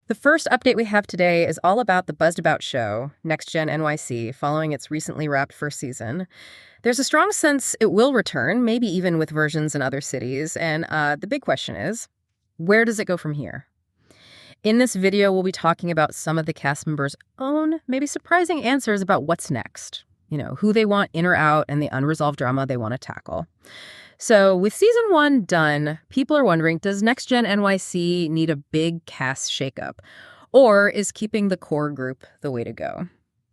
The first update we have today is all about the buzzed-about show, Next Gen NYC, following its recently wrapped first season. There's a strong sense it will return, maybe even with versions in other cities, and the big question is, where does it go from here? In this video, we'll be talking about some of the cast members' own, maybe surprising answers about what's next. You know, who they want in or out and the unresolved drama they want to tackle. So with season 1 done, people are wondering, does Next Gen NYC need a big cast shakeup? Or is keeping the core group the way to go?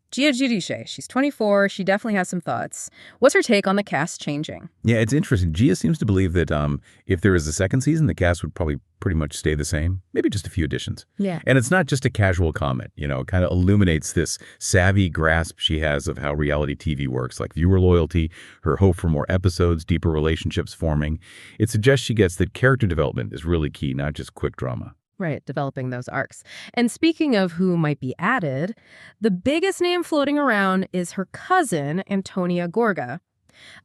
Gia Giudice, she's 24. She definitely has some thoughts. What's her take on the cast changing? Yeah, it's interesting. Gia seems to believe that if there is a second season, the cast would probably pretty much stay the same, maybe just a few additions. Yeah. And it's not just a casual comment, you know, it kind of illuminates this savvy grasp she has of how reality TV works, like viewer loyalty, her hope for more episodes, deeper relationships forming. It suggests she gets that character development is really key, not just quick drama. Right, developing those arcs. And speaking of who might be added, the biggest name floating around is her cousin, Antonia Gorga.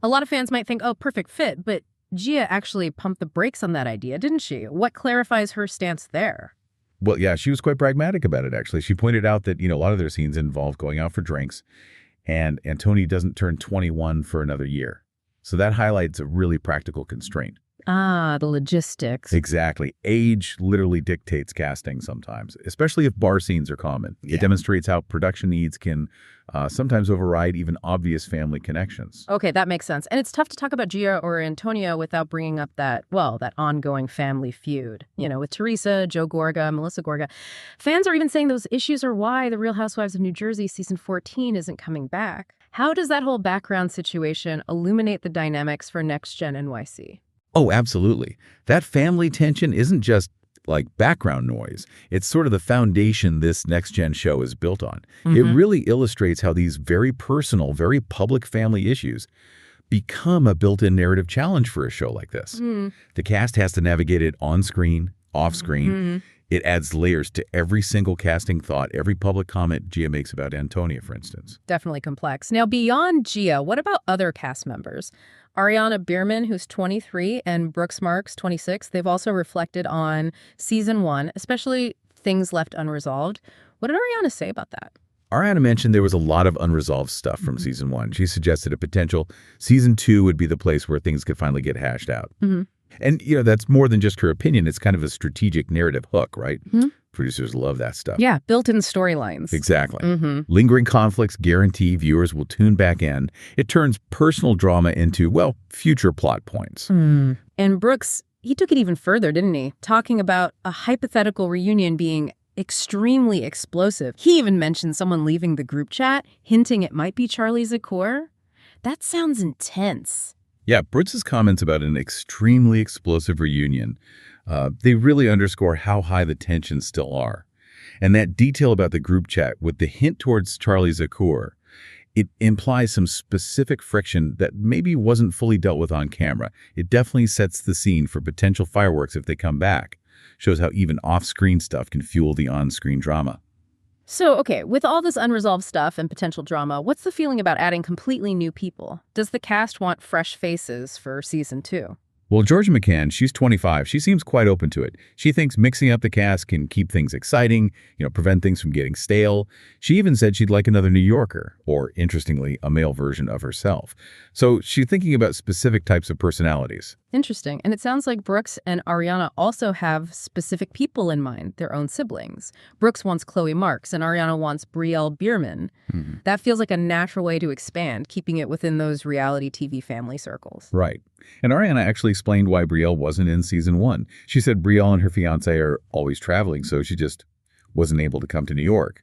A lot of fans might think, oh, perfect fit, but Gia actually pumped the brakes on that idea, didn't she? What clarifies her stance there? Well, yeah, she was quite pragmatic about it, actually. She pointed out that, you know, a lot of their scenes involve going out for drinks, and Antonia doesn't turn 21 for another year. So that highlights a really practical constraint. Ah, the logistics. Exactly. Age literally dictates casting sometimes, especially if bar scenes are common. Yeah. It demonstrates how production needs can sometimes override even obvious family connections. Okay, that makes sense. And it's tough to talk about Gia or Antonia without bringing up that ongoing family feud, you know, with Teresa, Joe Gorga, Melissa Gorga. Fans are even saying those issues are why The Real Housewives of New Jersey season 14 isn't coming back. How does that whole background situation illuminate the dynamics for Next Gen NYC? Oh, absolutely. That family tension isn't just like background noise. It's sort of the foundation this Next Gen show is built on. It really illustrates how these very personal, very public family issues become a built-in narrative challenge for a show like this. The cast has to navigate it on-screen, off-screen. It adds layers to every single casting thought, every public comment Gia makes about Antonia, for instance. Definitely complex. Now, beyond Gia, what about other cast members? Ariana Bierman, who's 23, and Brooks Marks, 26, they've also reflected on season 1, especially things left unresolved. What did Ariana say about that? Ariana mentioned there was a lot of unresolved stuff from season 1. She suggested a potential season 2 would be the place where things could finally get hashed out. And, you know, that's more than just her opinion. It's kind of a strategic narrative hook, right? Producers love that stuff. Yeah, built-in storylines. Exactly. Lingering conflicts guarantee viewers will tune back in. It turns personal drama into, well, future plot points. And Brooks, he took it even further, didn't he? Talking about a hypothetical reunion being extremely explosive. He even mentioned someone leaving the group chat, hinting it might be Charlie Zakor. That sounds intense. Yeah, Brooks' comments about an extremely explosive reunion, they really underscore how high the tensions still are. And that detail about the group chat with the hint towards Charlie Zakor, it implies some specific friction that maybe wasn't fully dealt with on camera. It definitely sets the scene for potential fireworks if they come back. Shows how even off-screen stuff can fuel the on-screen drama. So, okay, with all this unresolved stuff and potential drama, what's the feeling about adding completely new people? Does the cast want fresh faces for season 2? Well, Georgia McCann, she's 25. She seems quite open to it. She thinks mixing up the cast can keep things exciting, you know, prevent things from getting stale. She even said she'd like another New Yorker, or interestingly, a male version of herself. So she's thinking about specific types of personalities. Interesting. And it sounds like Brooks and Ariana also have specific people in mind, their own siblings. Brooks wants Chloe Marks and Ariana wants Brielle Bierman. That feels like a natural way to expand, keeping it within those reality TV family circles. Right. And Ariana actually explained why Brielle wasn't in season 1. She said Brielle and her fiance are always traveling, so she just wasn't able to come to New York.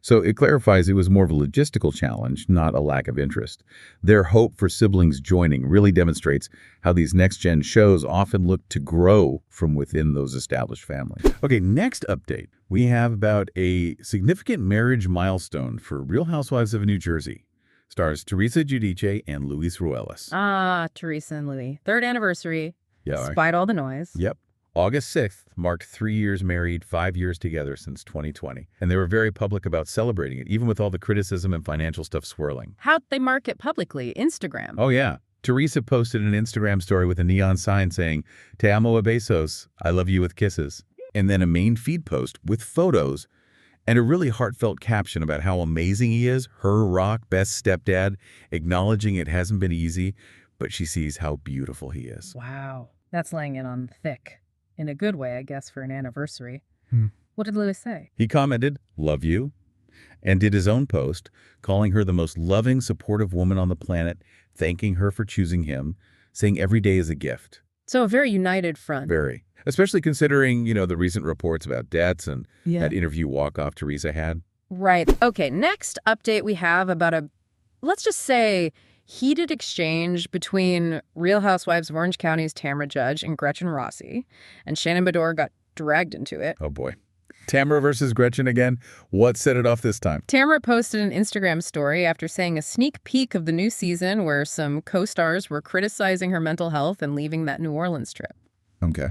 So it clarifies it was more of a logistical challenge, not a lack of interest. Their hope for siblings joining really demonstrates how these next-gen shows often look to grow from within those established families. Okay, next update. We have about a significant marriage milestone for Real Housewives of New Jersey. Stars Teresa Giudice and Luis Ruelas. Ah, Teresa and Louis. 3rd anniversary, Yeah, despite all the noise. Yep. August 6th marked 3 years married, 5 years together since 2020. And they were very public about celebrating it, even with all the criticism and financial stuff swirling. How'd they mark it publicly? Instagram. Oh, yeah. Teresa posted an Instagram story with a neon sign saying, Te amo a besos, I love you with kisses. and then a main feed post with photos and a really heartfelt caption about how amazing he is, her RHOC best stepdad, acknowledging it hasn't been easy, but she sees how beautiful he is. Wow. That's laying it on thick. In a good way, I guess, for an anniversary. What did Leviss say? He commented, "Love you," and did his own post, calling her the most loving, supportive woman on the planet, thanking her for choosing him, saying every day is a gift. So a very united front. Very. Especially considering, the recent reports about debts and that interview walk-off Teresa had. Right. Okay, next update we have about let's just say, heated exchange between Real Housewives of Orange County's Tamra Judge and Gretchen Rossi, and Shannon Beador got dragged into it. Oh, boy. Tamra versus Gretchen again? What set it off this time? Tamra posted an Instagram story after saying a sneak peek of the new season where some co-stars were criticizing her mental health and leaving that New Orleans trip. Okay.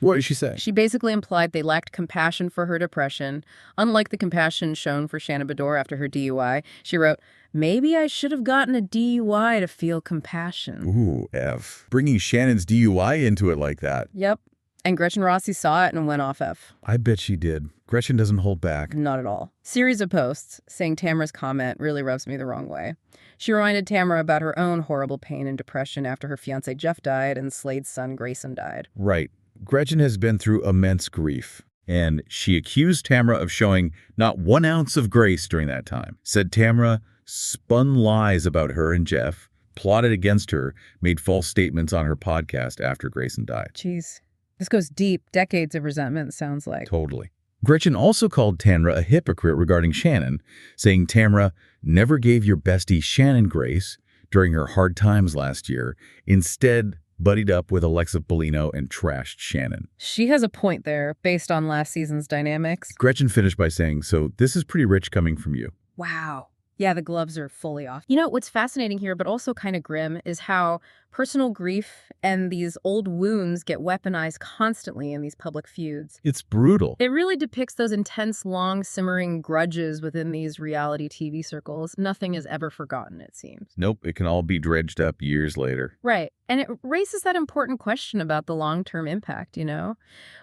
What did she say? She basically implied they lacked compassion for her depression, unlike the compassion shown for Shannon Beador after her DUI. She wrote, "Maybe I should have gotten a DUI to feel compassion." Ooh, F. Bringing Shannon's DUI into it like that. Yep. And Gretchen Rossi saw it and went off F. I bet she did. Gretchen doesn't hold back. Not at all. Series of posts saying Tamra's comment really rubs me the wrong way. She reminded Tamra about her own horrible pain and depression after her fiancé Jeff died and Slade's son Grayson died. Right. Gretchen has been through immense grief, and she accused Tamra of showing not 1 ounce of grace during that time. Said Tamra spun lies about her and Jeff, plotted against her, made false statements on her podcast after Grayson died. Jeez. This goes deep. Decades of resentment, sounds like. Totally. Gretchen also called Tamra a hypocrite regarding Shannon, saying Tamra never gave your bestie Shannon grace during her hard times last year, instead buddied up with Alexa Bellino and trashed Shannon. She has a point there, based on last season's dynamics. Gretchen finished by saying, "So this is pretty rich coming from you." Wow. Yeah, the gloves are fully off. What's fascinating here, but also kind of grim, is how personal grief and these old wounds get weaponized constantly in these public feuds. It's brutal. It really depicts those intense, long, simmering grudges within these reality TV circles. Nothing is ever forgotten, it seems. Nope, it can all be dredged up years later. Right. And it raises that important question about the long-term impact,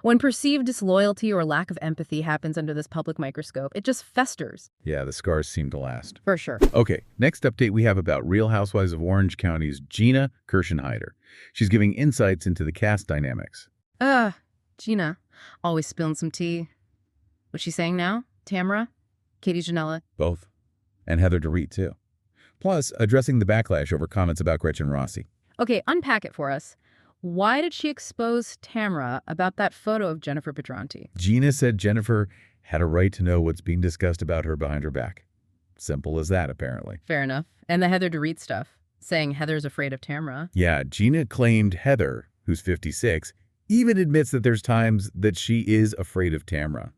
When perceived disloyalty or lack of empathy happens under this public microscope, it just festers. Yeah, the scars seem to last. For sure. Okay, next update we have about Real Housewives of Orange County's Gina Kirschenheiter. She's giving insights into the cast dynamics. Gina, always spilling some tea. What's she saying now? Tamra? Katie Ginella? Both. And Heather DeReet, too. Plus, addressing the backlash over comments about Gretchen Rossi. Okay, unpack it for us. Why did she expose Tamra about that photo of Jennifer Pedranti? Gina said Jennifer had a right to know what's being discussed about her behind her back. Simple as that, apparently. Fair enough. And the Heather DeReet stuff, saying Heather's afraid of Tamra. Yeah, Gina claimed Heather, who's 56, even admits that there's times that she is afraid of Tamra.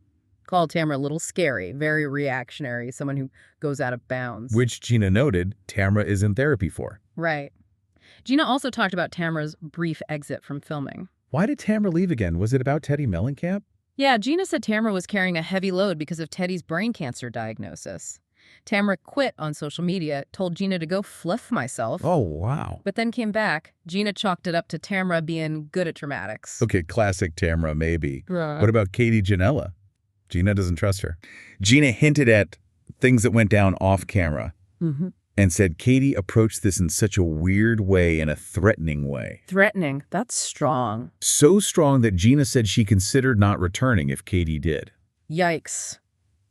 Called Tamra a little scary, very reactionary, someone who goes out of bounds. Which Gina noted Tamra is in therapy for. Right. Gina also talked about Tamra's brief exit from filming. Why did Tamra leave again? Was it about Teddy Mellencamp? Yeah, Gina said Tamra was carrying a heavy load because of Teddy's brain cancer diagnosis. Tamra quit on social media, told Gina to go fluff myself. Oh, wow. But then came back. Gina chalked it up to Tamra being good at dramatics. Okay, classic Tamra, maybe. Right. What about Katie Ginella? Gina doesn't trust her. Gina hinted at things that went down off camera and said Katie approached this in such a weird way, in a threatening way. Threatening? That's strong. So strong that Gina said she considered not returning if Katie did. Yikes.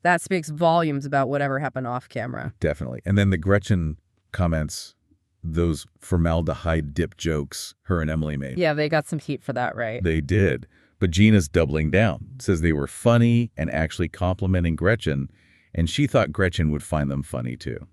That speaks volumes about whatever happened off camera. Definitely. And then the Gretchen comments, those formaldehyde dip jokes her and Emily made. Yeah, they got some heat for that, right? They did. But Gina's doubling down, says they were funny and actually complimenting Gretchen, and she thought Gretchen would find them funny too.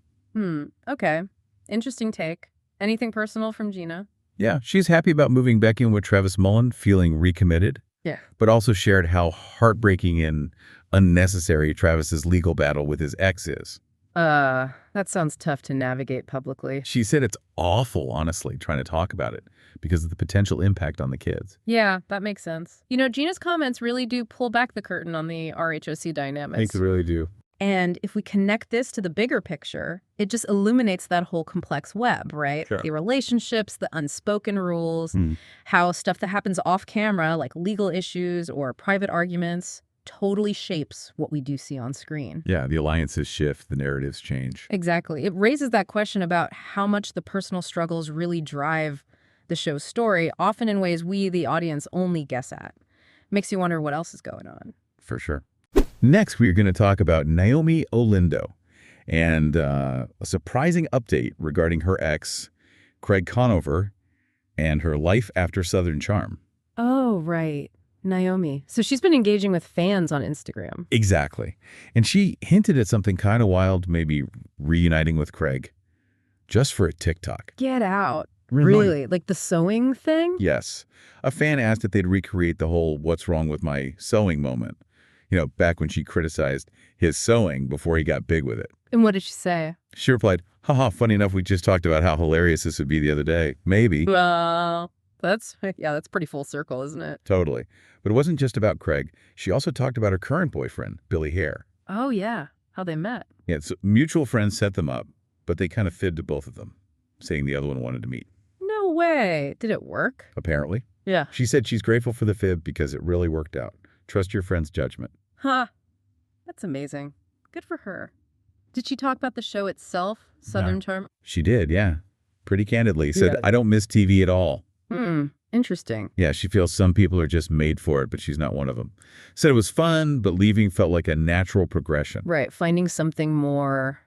Okay. Interesting take. Anything personal from Gina? Yeah, she's happy about moving back in with Travis Mullen, feeling recommitted. Yeah. But also shared how heartbreaking and unnecessary Travis's legal battle with his ex is. That sounds tough to navigate publicly. She said it's awful, honestly, trying to talk about it because of the potential impact on the kids. Yeah, that makes sense. Gina's comments really do pull back the curtain on the RHOC dynamics. They really do. And if we connect this to the bigger picture, it just illuminates that whole complex web, right? Sure. The relationships, the unspoken rules, how stuff that happens off camera, like legal issues or private arguments, totally shapes what we do see on screen. Yeah, the alliances shift, the narratives change. Exactly. It raises that question about how much the personal struggles really drive the show's story, often in ways we, the audience, only guess at. Makes you wonder what else is going on. For sure. Next, we're going to talk about Naomie Olindo and a surprising update regarding her ex, Craig Conover, and her life after Southern Charm. Oh, right. Naomie. So she's been engaging with fans on Instagram. Exactly. And she hinted at something kind of wild, maybe reuniting with Craig, just for a TikTok. Get out. Really? Really? Like the sewing thing? Yes. A fan asked if they'd recreate the whole "what's wrong with my sewing" moment. You know, back when she criticized his sewing before he got big with it. And what did she say? She replied, haha, funny enough, we just talked about how hilarious this would be the other day. Maybe. Well, that's pretty full circle, isn't it? Totally. But it wasn't just about Craig. She also talked about her current boyfriend, Billy Hare. Oh, yeah. How they met. Yeah, so mutual friends set them up, but they kind of fibbed to both of them, saying the other one wanted to meet. No way. Did it work? Apparently. Yeah. She said she's grateful for the fib because it really worked out. Trust your friend's judgment. Huh. That's amazing. Good for her. Did she talk about the show itself, Southern Charm? She did, yeah. Pretty candidly. Said, Yeah. I don't miss TV at all. Interesting. Yeah, she feels some people are just made for it, but she's not one of them. Said it was fun, but leaving felt like a natural progression. Right. Finding something more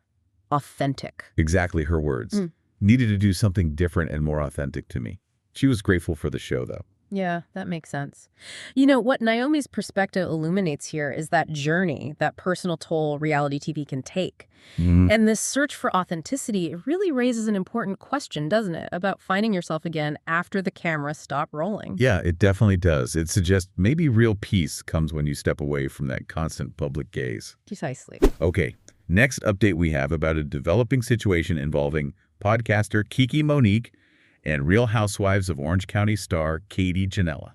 authentic. Exactly her words. Needed to do something different and more authentic to me. She was grateful for the show, though. Yeah, that makes sense. You know, what Naomie's perspective illuminates here is that journey, that personal toll reality TV can take. And this search for authenticity, it really raises an important question, doesn't it, about finding yourself again after the camera stopped rolling. Yeah, it definitely does. It suggests maybe real peace comes when you step away from that constant public gaze. Precisely. Okay, next update we have about a developing situation involving podcaster Kiki Monique and Real Housewives of Orange County star Katie Ginella.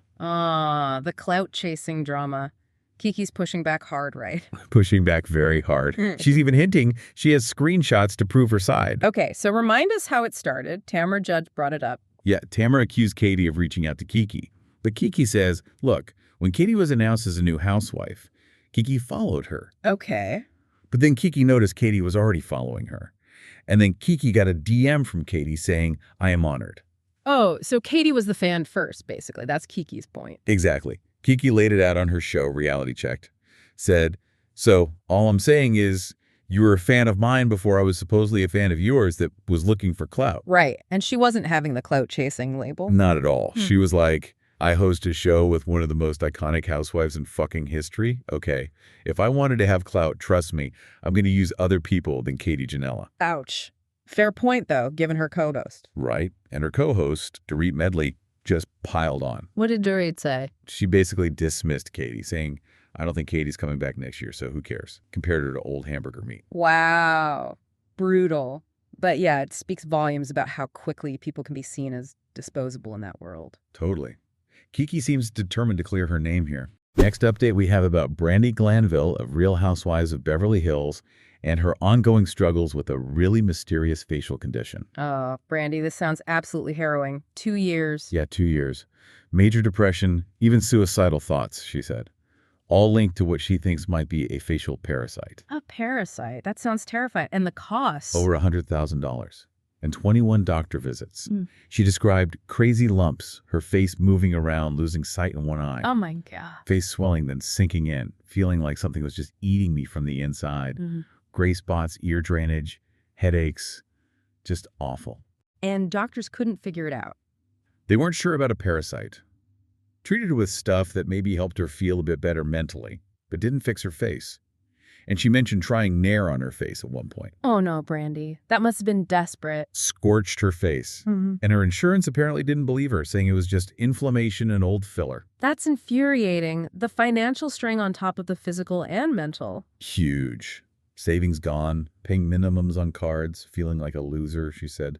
The clout-chasing drama. Kiki's pushing back hard, right? Pushing back very hard. She's even hinting she has screenshots to prove her side. Okay, so remind us how it started. Tamra Judge brought it up. Yeah, Tamra accused Katie of reaching out to Kiki. But Kiki says, look, when Katie was announced as a new housewife, Kiki followed her. Okay. But then Kiki noticed Katie was already following her. And then Kiki got a DM from Katie saying, I am honored. Oh, so Katie was the fan first, basically. That's Kiki's point. Exactly. Kiki laid it out on her show, Reality Checked. Said, so all I'm saying is you were a fan of mine before I was supposedly a fan of yours that was looking for clout. Right. And she wasn't having the clout-chasing label. Not at all. She was like, I host a show with one of the most iconic housewives in fucking history. Okay, if I wanted to have clout, trust me, I'm going to use other people than Katie Ginella. Ouch. Fair point, though, given her co-host. Right? And her co-host, Dorit Medley, just piled on. What did Dorit say? She basically dismissed Katie, saying, I don't think Katie's coming back next year, so who cares? Compared her to old hamburger meat. Wow. Brutal. But yeah, it speaks volumes about how quickly people can be seen as disposable in that world. Totally. Kiki seems determined to clear her name here. Next update we have about Brandi Glanville of Real Housewives of Beverly Hills and her ongoing struggles with a really mysterious facial condition. Oh, Brandi, this sounds absolutely harrowing. 2 years. Yeah, 2 years. Major depression, even suicidal thoughts, she said. All linked to what she thinks might be a facial parasite. A parasite? That sounds terrifying. And the cost? Over $100,000. And 21 doctor visits. She described crazy lumps, her face moving around, losing sight in one eye. Oh my God. Face swelling, then sinking in, feeling like something was just eating me from the inside. Gray spots, ear drainage, headaches, just awful. And doctors couldn't figure it out. They weren't sure about a parasite. Treated her with stuff that maybe helped her feel a bit better mentally, but didn't fix her face. And she mentioned trying Nair on her face at one point. Oh no, Brandi. That must have been desperate. Scorched her face. And her insurance apparently didn't believe her, saying it was just inflammation and old filler. That's infuriating. The financial strain on top of the physical and mental. Huge. Savings gone, paying minimums on cards, feeling like a loser, she said.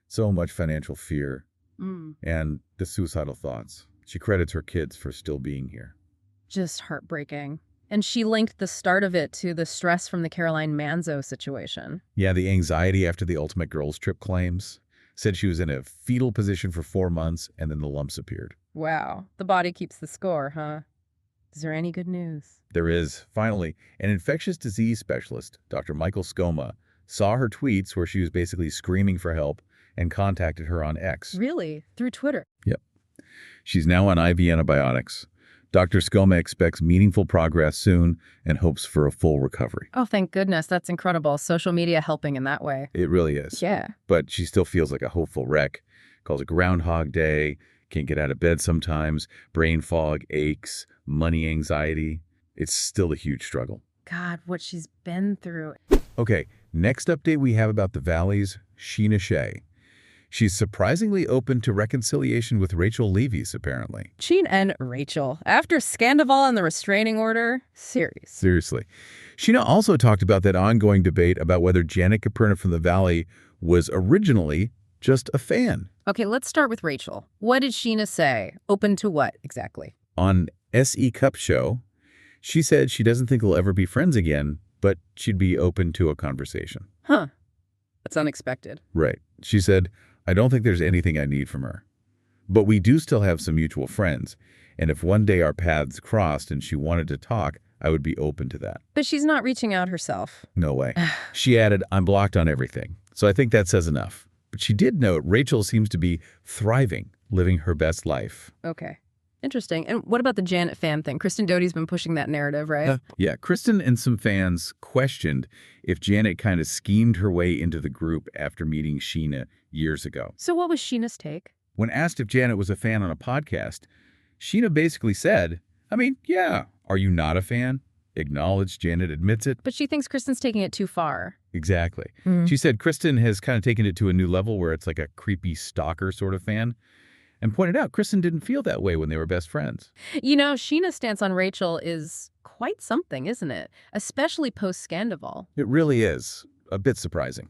So much financial fear. And the suicidal thoughts. She credits her kids for still being here. Just heartbreaking. And she linked the start of it to the stress from the Caroline Manzo situation. Yeah, the anxiety after the Ultimate Girls Trip claims. Said she was in a fetal position for 4 months, and then the lumps appeared. Wow. The body keeps the score, huh? Is there any good news? There is, finally, an infectious disease specialist, Dr. Michael Scoma, saw her tweets where she was basically screaming for help and contacted her on X. Really? Through Twitter? Yep. She's now on IV antibiotics. Dr. Scoma expects meaningful progress soon and hopes for a full recovery. Oh, thank goodness. That's incredible. Social media helping in that way. It really is. Yeah. But she still feels like a hopeful wreck. Calls it Groundhog Day, can't get out of bed sometimes, brain fog, aches, money anxiety. It's still a huge struggle. God, what she's been through. Okay, next update we have about the Valley's Scheana Shay. She's surprisingly open to reconciliation with Rachel Leviss, apparently. Sheen and Rachel, after Scandival and the restraining order, series. Seriously. Scheana also talked about that ongoing debate about whether Janet Caperna from the Valley was originally just a fan. Okay, let's start with Rachel. What did Scheana say? Open to what, exactly? On S.E. Cup show, she said she doesn't think they'll ever be friends again, but she'd be open to a conversation. Huh. That's unexpected. Right. She said, I don't think there's anything I need from her. But we do still have some mutual friends, and if one day our paths crossed and she wanted to talk, I would be open to that. But she's not reaching out herself. No way. She added, I'm blocked on everything. So I think that says enough. But she did note Rachel seems to be thriving, living her best life. Okay. Interesting. And what about the Janet fan thing? Kristen Doute's been pushing that narrative, right? Yeah, Kristen and some fans questioned if Janet kind of schemed her way into the group after meeting Scheana years ago. So what was Sheena's take? When asked if Janet was a fan on a podcast, Scheana basically said, I mean, yeah, are you not a fan? Acknowledged Janet admits it. But she thinks Kristen's taking it too far. Exactly. She said Kristen has kind of taken it to a new level where it's like a creepy stalker sort of fan, and pointed out Kristen didn't feel that way when they were best friends. You know, Scheana's stance on Rachel is quite something, isn't it? Especially post-Scandival. It really is. A bit surprising.